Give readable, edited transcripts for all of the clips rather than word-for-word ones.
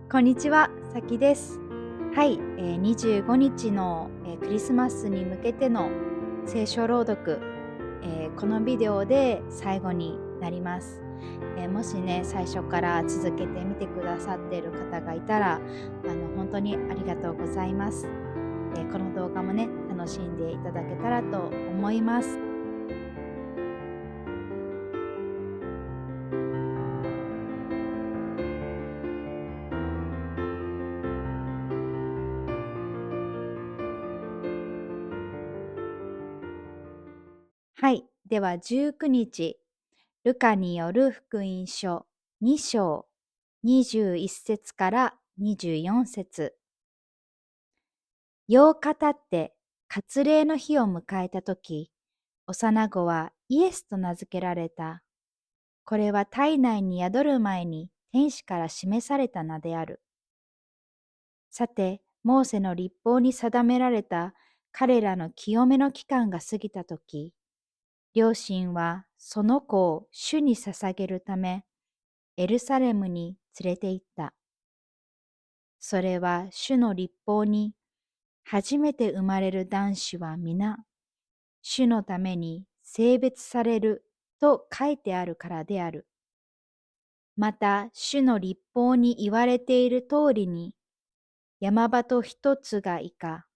こんにちは、さきです。はい、25日の、クリスマスに向けての聖書朗読、このビデオで最後になります。もしね、最初から続けてみてくださっている方がいたら、本当にありがとうございます。この動画もね、楽しんでいただけたらと思います。はい、では19日、ルカによる福音書2章21節から24節。8日経って割礼の日を迎えたとき、幼子はイエスと名付けられた。これは体内に宿る前に天使から示された名である。さて、モーセの律法に定められた彼らの清めの期間が過ぎたとき、両親はその子を主に捧げるため、エルサレムに連れて行った。それは主の律法に、初めて生まれる男子は皆、主のために性別されると書いてあるからである。また、主の律法に言われている通りに、山鳩一つが以下、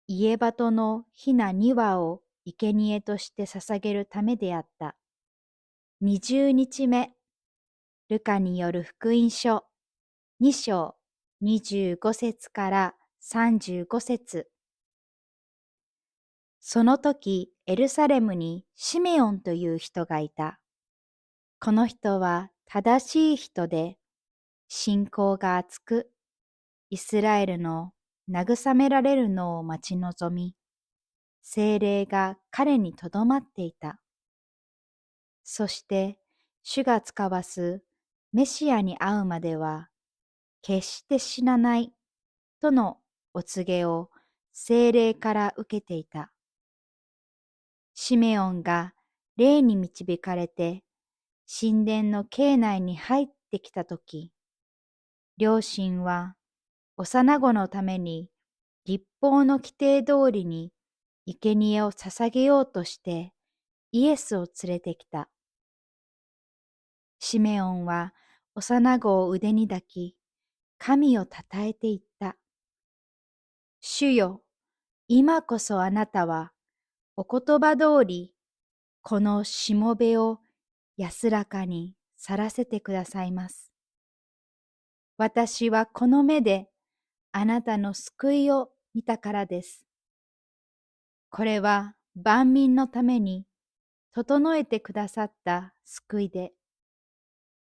家鳩のひな2羽を生贄として捧げるためであった。20日目、ルカによる福音書2章25節から35節。その時、エルサレムにシメオンという人がいた。この人は正しい人で、信仰が厚く、イスラエルの慰められるのを待ち望み、聖霊が彼にとどまっていた。そして、主が使わすメシアに会うまでは、決して死なないとのお告げを聖霊から受けていた。シメオンが霊に導かれて神殿の境内に入ってきたとき、両親は幼子のために律法の規定通りに生贄を捧げようとしてイエスを連れてきた。シメオンは幼子を腕に抱き、神をたたえていった。主よ、今こそあなたはお言葉通り、このしもべを安らかに去らせてくださいます。私はこの目であなたの救いを見たからです。これは万民のために整えてくださった救いで、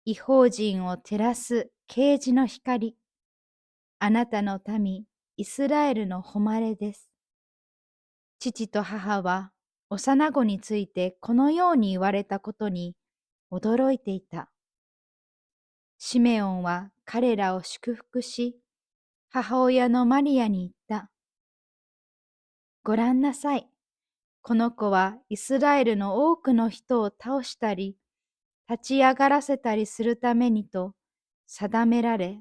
異邦人を照らす啓示の光、あなたの民イスラエルの誉れです。父と母は幼子についてこのように言われたことに驚いていた。シメオンは彼らを祝福し、母親のマリアに言った。ごらんなさい。この子はイスラエルの多くの人を倒したり、立ち上がらせたりするためにと定められ、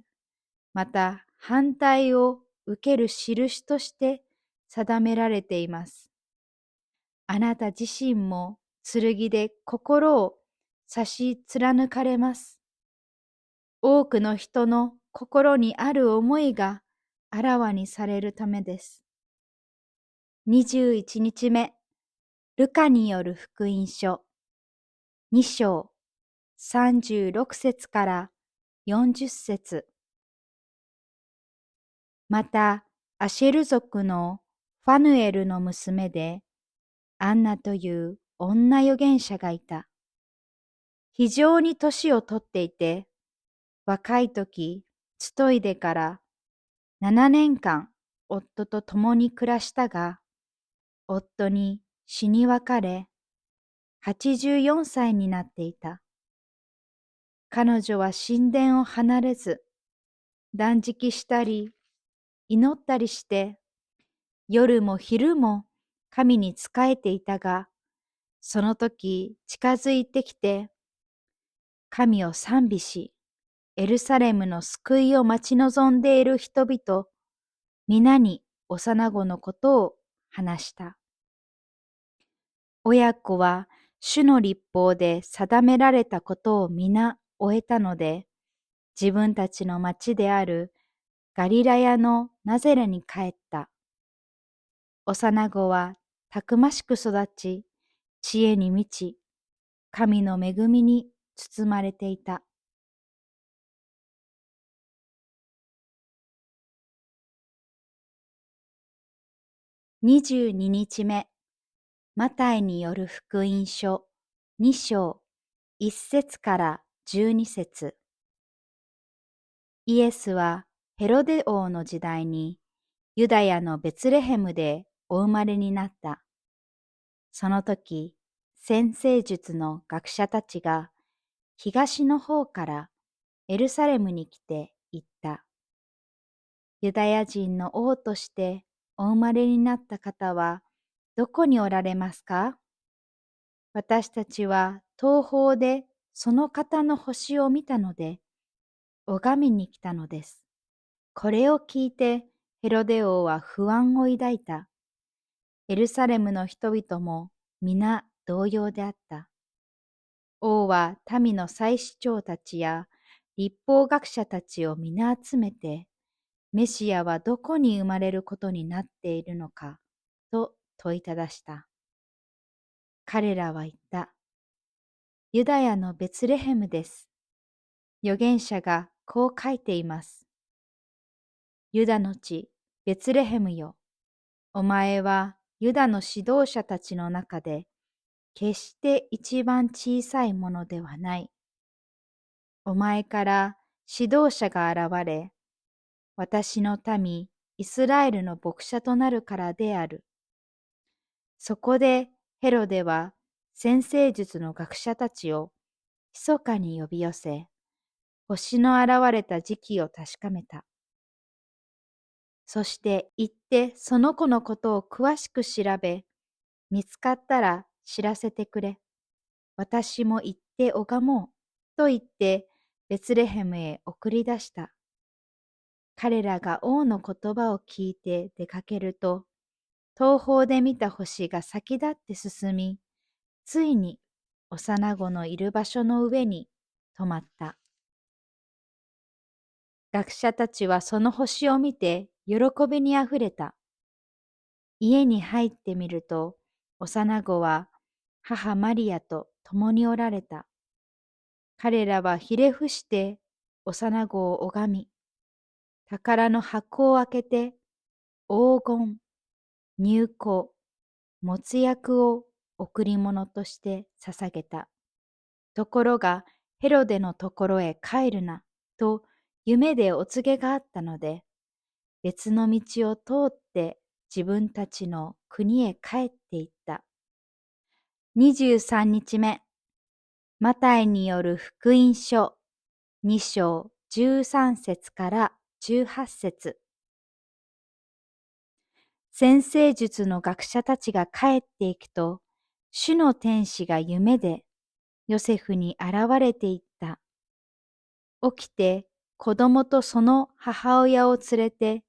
また反対を受ける印として定められています。あなた自身も剣で心を差し貫かれます。多くの人の心にある思いがあらわにされるためです。21日目、ルカによる福音書2章36節から40節。また、アシェル族のファヌエルの娘で、アンナという女預言者がいた。非常に年をとっていて、若い時、つといでから7年間夫と共に暮らしたが、夫に死に別れ、84歳になっていた。彼女は神殿を離れず、断食したり、祈ったりして、夜も昼も神に仕えていたが、その時近づいてきて、神を賛美し、エルサレムの救いを待ち望んでいる人々、皆に幼子のことを話した。親子は主の律法で定められたことを皆終えたので、自分たちの町であるガリラヤのナゼレに帰った。幼子はたくましく育ち、知恵に満ち、神の恵みに包まれていた。22日目、マタイによる福音書2章1節から12節。イエスはヘロデ王の時代にユダヤのベツレヘムでお生まれになった。その時、占星術の学者たちが東の方からエルサレムに来て言った。ユダヤ人の王としてお生まれになった方はどこにおられますか？私たちは東方でその方の星を見たので、拝みに来たのです。これを聞いてヘロデ王は不安を抱いた。エルサレムの人々も皆同様であった。王は民の祭司長たちや律法学者たちを皆集めて、メシアはどこに生まれることになっているのかと問いただした。彼らは言った。ユダヤのベツレヘムです。預言者がこう書いています。ユダの地、ベツレヘムよ。お前はユダの指導者たちの中で、決して一番小さいものではない。お前から指導者が現れ、私の民、イスラエルの牧者となるからである。そこでヘロデは占星術の学者たちを密かに呼び寄せ、星の現れた時期を確かめた。そして行ってその子のことを詳しく調べ、見つかったら知らせてくれ。私も行って拝もう。と言ってベツレヘムへ送り出した。彼らが王の言葉を聞いて出かけると、東方で見た星が先立って進み、ついに幼子のいる場所の上に止まった。学者たちはその星を見て喜びにあふれた。家に入ってみると、幼子は母マリアと共におられた。彼らはひれ伏して幼子を拝み、宝の箱を開けて黄金、乳香、没薬を贈り物として捧げた。ところがヘロデのところへ帰るなと夢でお告げがあったので、別の道を通って自分たちの国へ帰っていった。23日目、マタイによる福音書2章13節から18節。占星術の学者たちが帰っていくと、主の天使が夢でヨセフに現れていった。起きて子供とその母親を連れて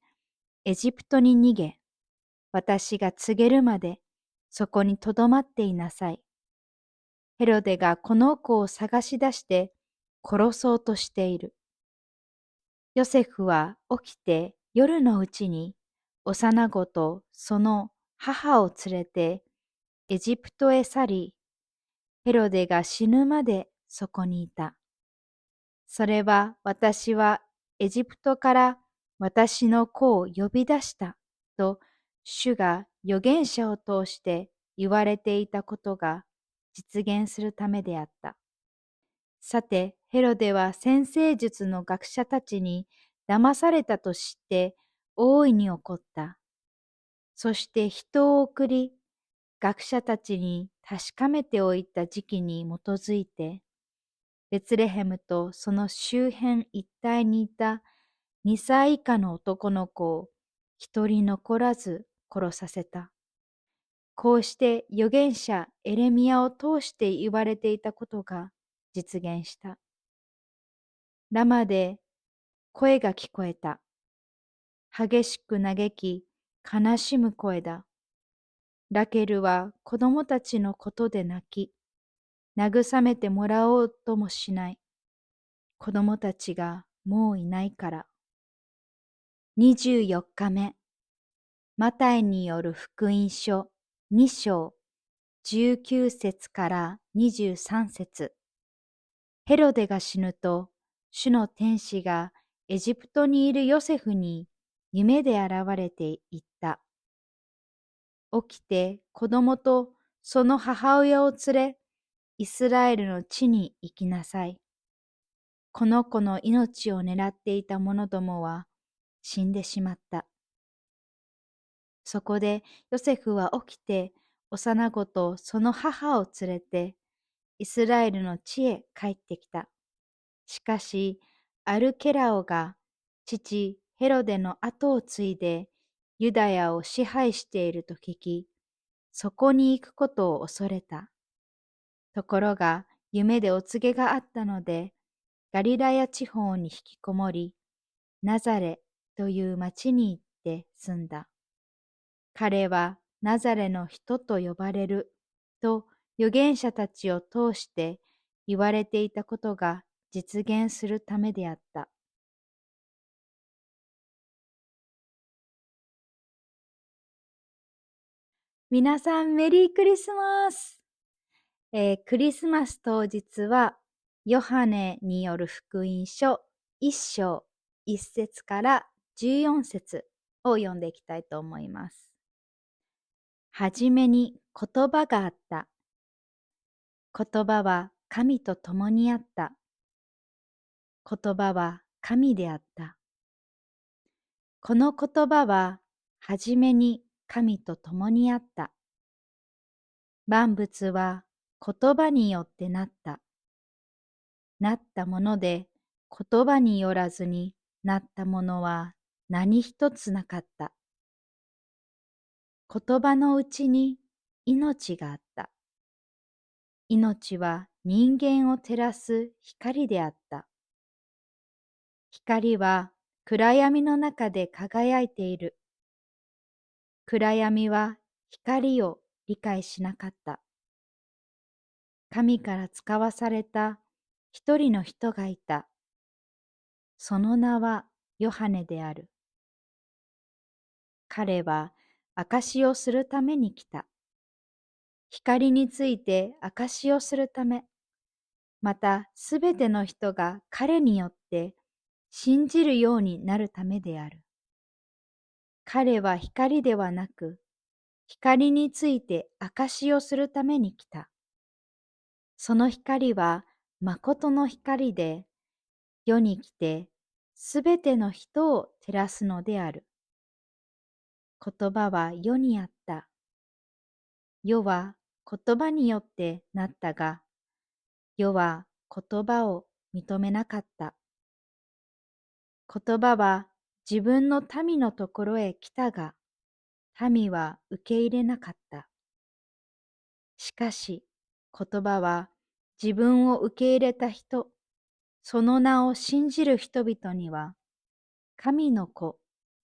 エジプトに逃げ、私が告げるまでそこにとどまっていなさい。ヘロデがこの子を探し出して殺そうとしている。ヨセフは起きて夜のうちに幼子とその母を連れてエジプトへ去り、ヘロデが死ぬまでそこにいた。それは私はエジプトから私の子を呼び出したと主が預言者を通して言われていたことが実現するためであった。さて、ヘロデは占星術の学者たちに騙されたと知って大いに怒った。そして人を送り、学者たちに確かめておいた時期に基づいて、ベツレヘムとその周辺一帯にいた2歳以下の男の子を一人残らず殺させた。こうして預言者エレミヤを通して言われていたことが実現した。ラマで声が聞こえた。激しく嘆き、悲しむ声だ。ラケルは子供たちのことで泣き、慰めてもらおうともしない。子供たちがもういないから。24日目、マタイによる福音書2章19節から23節。ヘロデが死ぬと、主の天使がエジプトにいるヨセフに夢で現れて言った。起きて子供とその母親を連れ、イスラエルの地に行きなさい。この子の命を狙っていた者どもは死んでしまった。そこでヨセフは起きて幼子とその母を連れてイスラエルの地へ帰ってきた。しかしアルケラオが父ヘロデの後を継いでユダヤを支配していると聞き、そこに行くことを恐れた。ところが夢でお告げがあったので、ガリラヤ地方に引きこもり、ナザレという町に行って住んだ。彼はナザレの人と呼ばれると預言者たちを通して言われていたことが実現するためであった。皆さんメリークリスマス。クリスマス当日はヨハネによる福音書1章1節から14節を読んでいきたいと思います。はじめに言葉があった。言葉は神と共にあった。言葉は神であった。この言葉ははじめに神と共にあった。万物は言葉によってなった。なったもので言葉によらずになったものは何一つなかった。言葉のうちに命があった。命は人間を照らす光であった。光は暗闇の中で輝いている。暗闇は光を理解しなかった。神から使わされた一人の人がいた。その名はヨハネである。彼は証しをするために来た。光について証しをするため、またすべての人が彼によって信じるようになるためである。彼は光ではなく、光について証しをするために来た。その光は誠の光で、世に来てすべての人を照らすのである。言葉は世にあった。世は言葉によってなったが、世は言葉を認めなかった。言葉は自分の民のところへ来たが、民は受け入れなかった。しかし、言葉は自分を受け入れた人、その名を信じる人々には、神の子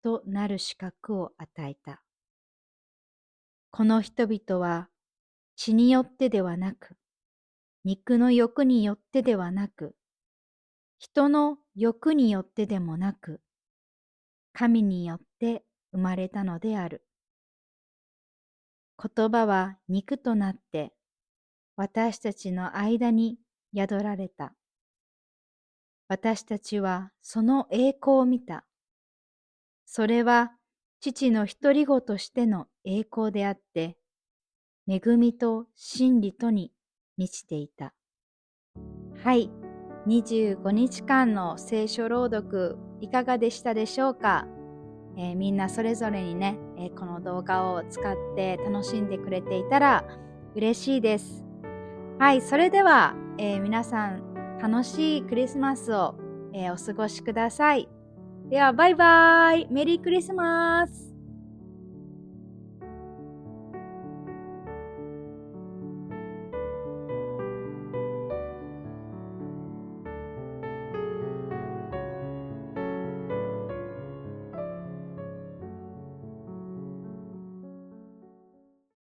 となる資格を与えた。この人々は血によってではなく、肉の欲によってではなく、人の欲によってでもなく、神によって生まれたのである。言葉は肉となって、私たちの間に宿られた。私たちはその栄光を見た。それは父の独り子としての栄光であって、恵みと真理とに満ちていた。はい、25日間の聖書朗読いかがでしたでしょうか。みんなそれぞれにね、この動画を使って楽しんでくれていたら嬉しいです。はい、それでは、皆さん楽しいクリスマスを、お過ごしください。ではバイバイ、メリークリスマス。